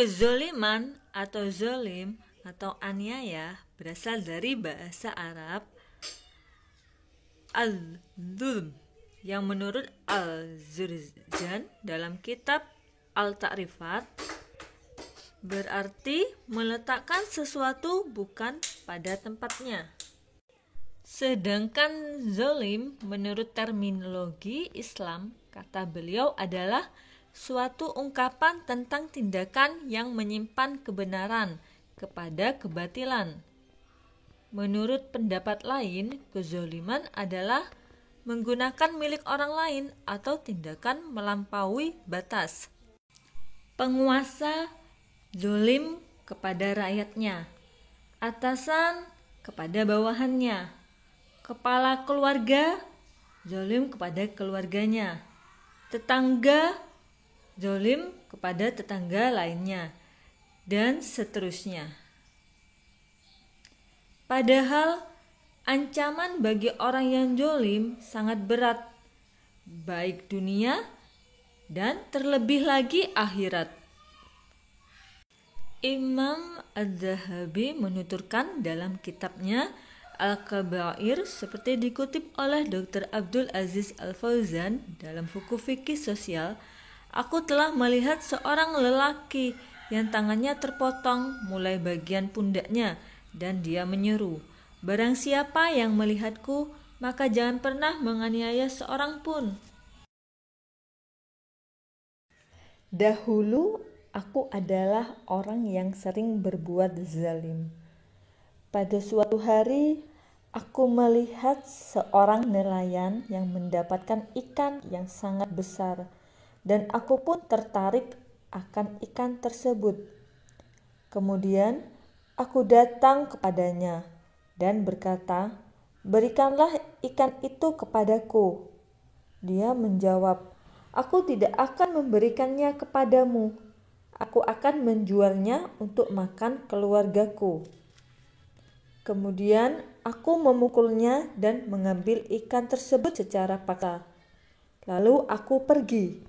Kezoliman atau zolim atau aniaya berasal dari bahasa Arab al-zulm yang menurut Al-Jurjan dalam kitab Al-Ta'rifat berarti meletakkan sesuatu bukan pada tempatnya. Sedangkan zolim menurut terminologi Islam, kata beliau adalah suatu ungkapan tentang tindakan yang menyimpan kebenaran kepada kebatilan. Menurut pendapat lain, kezoliman adalah menggunakan milik orang lain atau tindakan melampaui batas. Penguasa zolim kepada rakyatnya, atasan kepada bawahannya, kepala keluarga zolim kepada keluarganya, tetangga zolim kepada tetangga lainnya, dan seterusnya. Padahal ancaman bagi orang yang zolim sangat berat, baik dunia dan terlebih lagi akhirat. Imam Az-Zahabi menuturkan dalam kitabnya Al-Kabair seperti dikutip oleh Dr. Abdul Aziz Al-Fauzan dalam buku fikih sosial, aku telah melihat seorang lelaki yang tangannya terpotong mulai bagian pundaknya dan dia menyeru, "Barang siapa yang melihatku, maka jangan pernah menganiaya seorang pun." Dahulu aku adalah orang yang sering berbuat zalim. Pada suatu hari, aku melihat seorang nelayan yang mendapatkan ikan yang sangat besar, dan aku pun tertarik akan ikan tersebut. Kemudian, aku datang kepadanya dan berkata, "Berikanlah ikan itu kepadaku." Dia menjawab, "Aku tidak akan memberikannya kepadamu. Aku akan menjualnya untuk makan keluargaku." Kemudian aku memukulnya dan mengambil ikan tersebut secara paksa. Lalu aku pergi.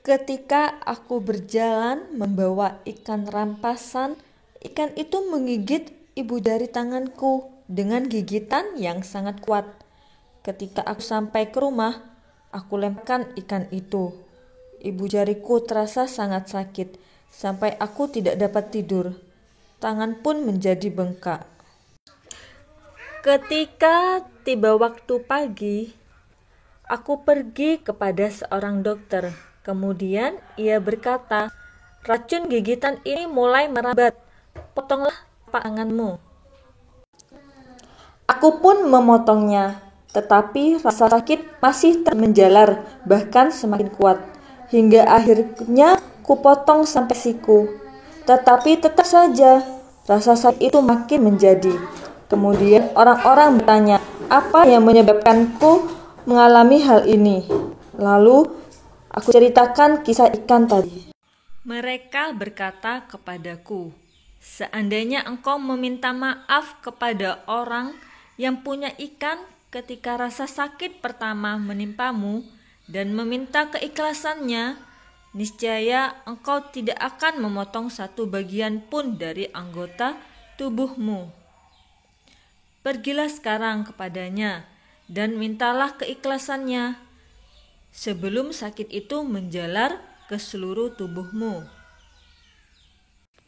Ketika aku berjalan membawa ikan rampasan, ikan itu menggigit ibu jari tanganku dengan gigitan yang sangat kuat. Ketika aku sampai ke rumah, aku lemparkan ikan itu. Ibu jariku terasa sangat sakit, sampai aku tidak dapat tidur. Tangan pun menjadi bengkak. Ketika tiba waktu pagi, aku pergi kepada seorang dokter. Kemudian ia berkata, "Racun gigitan ini mulai merambat. Potonglah tanganmu." Aku pun memotongnya, tetapi rasa sakit masih menjalar, bahkan semakin kuat. Hingga akhirnya kupotong sampai siku. Tetapi tetap saja rasa sakit itu makin menjadi. Kemudian orang-orang bertanya, apa yang menyebabkanku mengalami hal ini? Lalu aku ceritakan kisah ikan tadi. Mereka berkata kepadaku, "Seandainya engkau meminta maaf kepada orang yang punya ikan ketika rasa sakit pertama menimpamu dan meminta keikhlasannya, niscaya engkau tidak akan memotong satu bagian pun dari anggota tubuhmu. Pergilah sekarang kepadanya dan mintalah keikhlasannya sebelum sakit itu menjalar ke seluruh tubuhmu."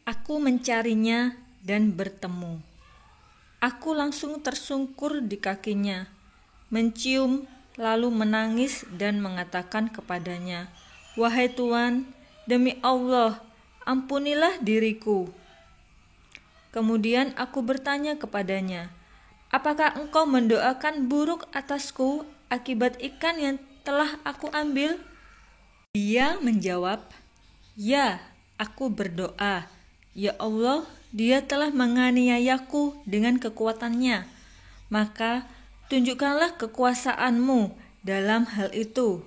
Aku mencarinya dan bertemu. Aku langsung tersungkur di kakinya, mencium, lalu menangis dan mengatakan kepadanya, "Wahai Tuhan, demi Allah, ampunilah diriku." Kemudian aku bertanya kepadanya, "Apakah engkau mendoakan buruk atasku akibat ikan yang telah aku ambil?" Dia menjawab, "Ya, aku berdoa, ya Allah, dia telah menganiayaku dengan kekuatannya. Maka tunjukkanlah kekuasaanmu dalam hal itu."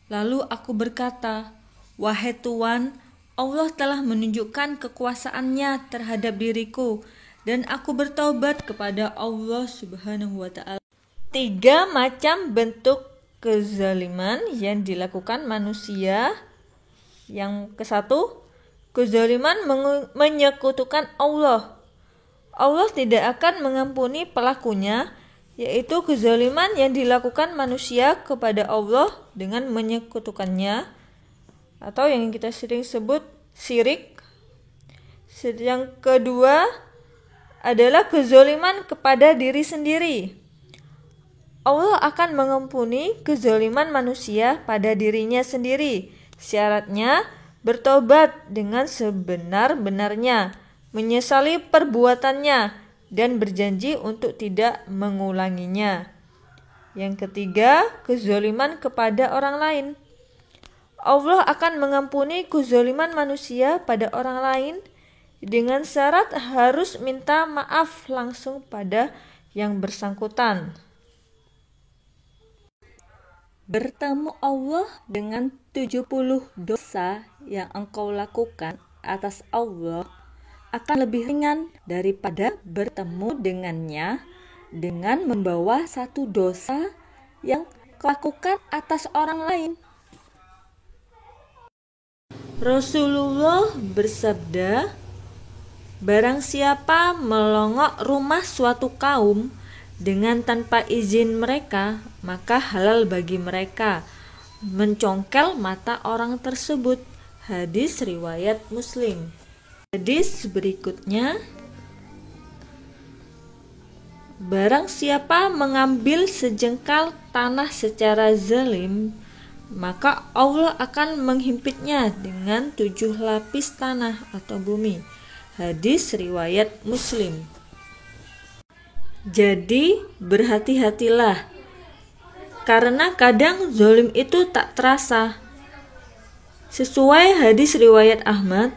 Lalu aku berkata, "Wahai Tuhan, Allah telah menunjukkan kekuasaannya terhadap diriku, dan aku bertaubat kepada Allah Subhanahu wa Ta'ala." 3 macam bentuk kezaliman yang dilakukan manusia. Yang ke-1, kezaliman menyekutukan Allah. Allah tidak akan mengampuni pelakunya, yaitu kezaliman yang dilakukan manusia kepada Allah dengan menyekutukannya, atau yang kita sering sebut syirik. Yang kedua adalah kezaliman kepada diri sendiri. Allah akan mengampuni kezaliman manusia pada dirinya sendiri. Syaratnya bertobat dengan sebenar-benarnya, menyesali perbuatannya, dan berjanji untuk tidak mengulanginya. Yang ketiga, kezaliman kepada orang lain. Allah akan mengampuni kezaliman manusia pada orang lain dengan syarat harus minta maaf langsung pada yang bersangkutan. Bertemu Allah dengan 70 dosa yang engkau lakukan atas Allah akan lebih ringan daripada bertemu dengannya dengan membawa satu dosa yang kau lakukan atas orang lain. Rasulullah bersabda, barang siapa melongok rumah suatu kaum dengan tanpa izin mereka, maka halal bagi mereka mencongkel mata orang tersebut. Hadis riwayat Muslim. Hadis berikutnya, barang siapa mengambil sejengkal tanah secara zalim, maka Allah akan menghimpitnya dengan 7 lapis tanah atau bumi. Hadis riwayat Muslim. Jadi berhati-hatilah, karena kadang zalim itu tak terasa. Sesuai hadis riwayat Ahmad,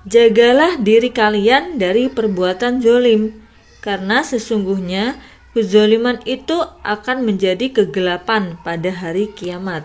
jagalah diri kalian dari perbuatan zalim, karena sesungguhnya kezaliman itu akan menjadi kegelapan pada hari kiamat.